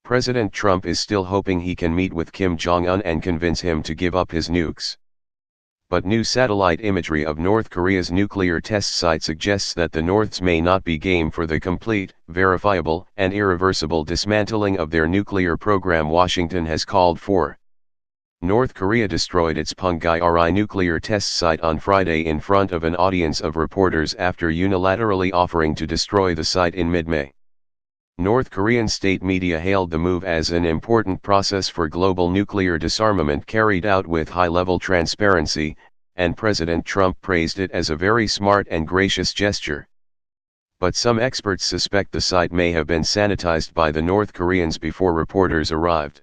President Trump is still hoping he can meet with Kim Jong Un and convince him to give up his nukes. But new satellite imagery of North Korea's nuclear test site suggests that the Norths may not be game for the complete, verifiable, and irreversible dismantling of their nuclear program Washington has called for. North Korea destroyed its Punggye-ri nuclear test site on Friday in front of an audience of reporters after unilaterally offering to destroy the site in mid-May. North Korean state media hailed the move as an important process for global nuclear disarmament carried out with high-level transparency, and President Trump praised it as a very smart and gracious gesture. But some experts suspect the site may have been sanitized by the North Koreans before reporters arrived.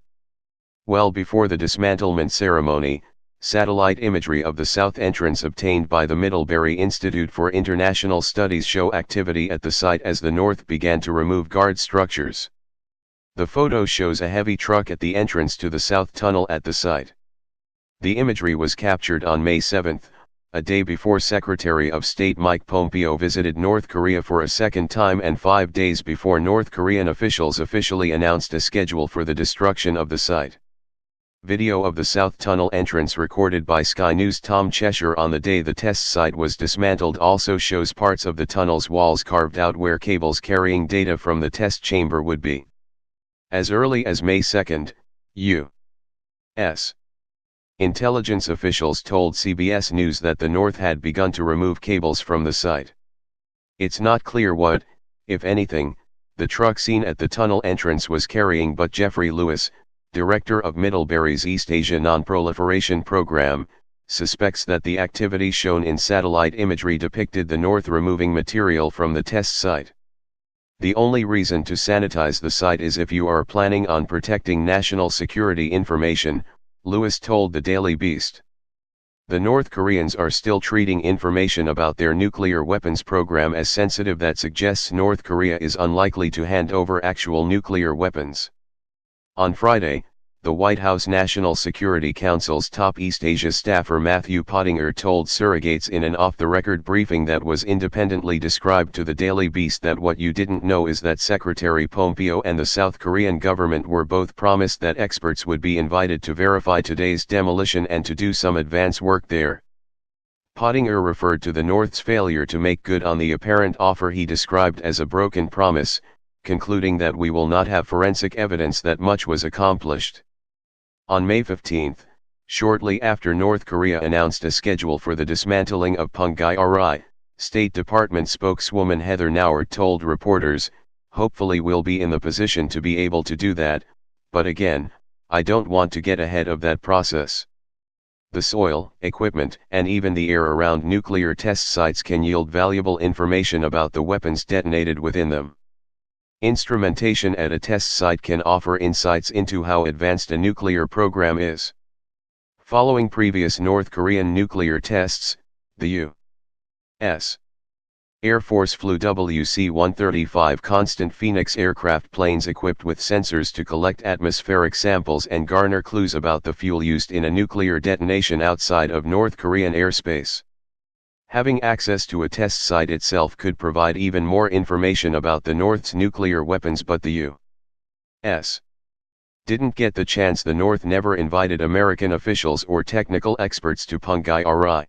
Well before the dismantlement ceremony, satellite imagery of the south entrance obtained by the Middlebury Institute for International Studies show activity at the site as the North began to remove guard structures. The photo shows a heavy truck at the entrance to the south tunnel at the site. The imagery was captured on May 7, a day before Secretary of State Mike Pompeo visited North Korea for a second time and 5 days before North Korean officials officially announced a schedule for the destruction of the site. Video of the South Tunnel entrance recorded by Sky News' Tom Cheshire on the day the test site was dismantled also shows parts of the tunnel's walls carved out where cables carrying data from the test chamber would be. As early as May 2, U.S. intelligence officials told CBS News that the North had begun to remove cables from the site. It's not clear what, if anything, the truck seen at the tunnel entrance was carrying, but Jeffrey Lewis, director of Middlebury's East Asia Non-Proliferation Program, suspects that the activity shown in satellite imagery depicted the North removing material from the test site. The only reason to sanitize the site is if you are planning on protecting national security information, Lewis told the Daily Beast. The North Koreans are still treating information about their nuclear weapons program as sensitive that suggests North Korea is unlikely to hand over actual nuclear weapons. On Friday, the White House National Security Council's top East Asia staffer Matthew Pottinger told surrogates in an off-the-record briefing that was independently described to the Daily Beast that what you didn't know is that Secretary Pompeo and the South Korean government were both promised that experts would be invited to verify today's demolition and to do some advance work there. Pottinger referred to the North's failure to make good on the apparent offer he described as a broken promise, concluding that we will not have forensic evidence that much was accomplished. On May 15, shortly after North Korea announced a schedule for the dismantling of Punggye-ri, State Department spokeswoman Heather Nauert told reporters, "Hopefully we'll be in the position to be able to do that, but again, I don't want to get ahead of that process. The soil, equipment, and even the air around nuclear test sites can yield valuable information about the weapons detonated within them. Instrumentation at a test site can offer insights into how advanced a nuclear program is." Following previous North Korean nuclear tests, the U.S. Air Force flew WC-135 Constant Phoenix aircraft planes equipped with sensors to collect atmospheric samples and garner clues about the fuel used in a nuclear detonation outside of North Korean airspace. Having access to a test site itself could provide even more information about the North's nuclear weapons, but the U.S. didn't get the chance. The North never invited American officials or technical experts to Punggye-ri.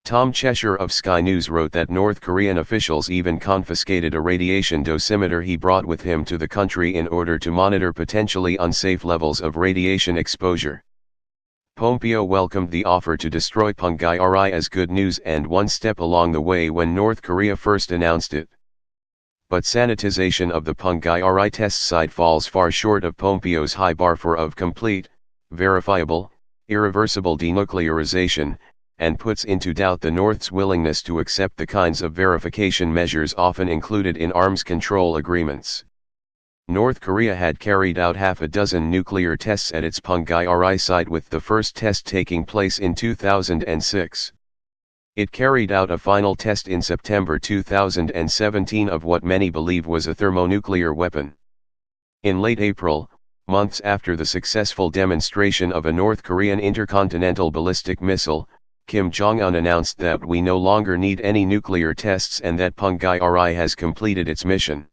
Tom Cheshire of Sky News wrote that North Korean officials even confiscated a radiation dosimeter he brought with him to the country in order to monitor potentially unsafe levels of radiation exposure. Pompeo welcomed the offer to destroy Punggye-ri as good news and one step along the way when North Korea first announced it. But sanitization of the Punggye-ri test site falls far short of Pompeo's high bar of complete, verifiable, irreversible denuclearization, and puts into doubt the North's willingness to accept the kinds of verification measures often included in arms control agreements. North Korea had carried out half a dozen nuclear tests at its Punggye-ri site, with the first test taking place in 2006. It carried out a final test in September 2017 of what many believe was a thermonuclear weapon. In late April, months after the successful demonstration of a North Korean intercontinental ballistic missile, Kim Jong Un announced that we no longer need any nuclear tests and that Punggye-ri has completed its mission.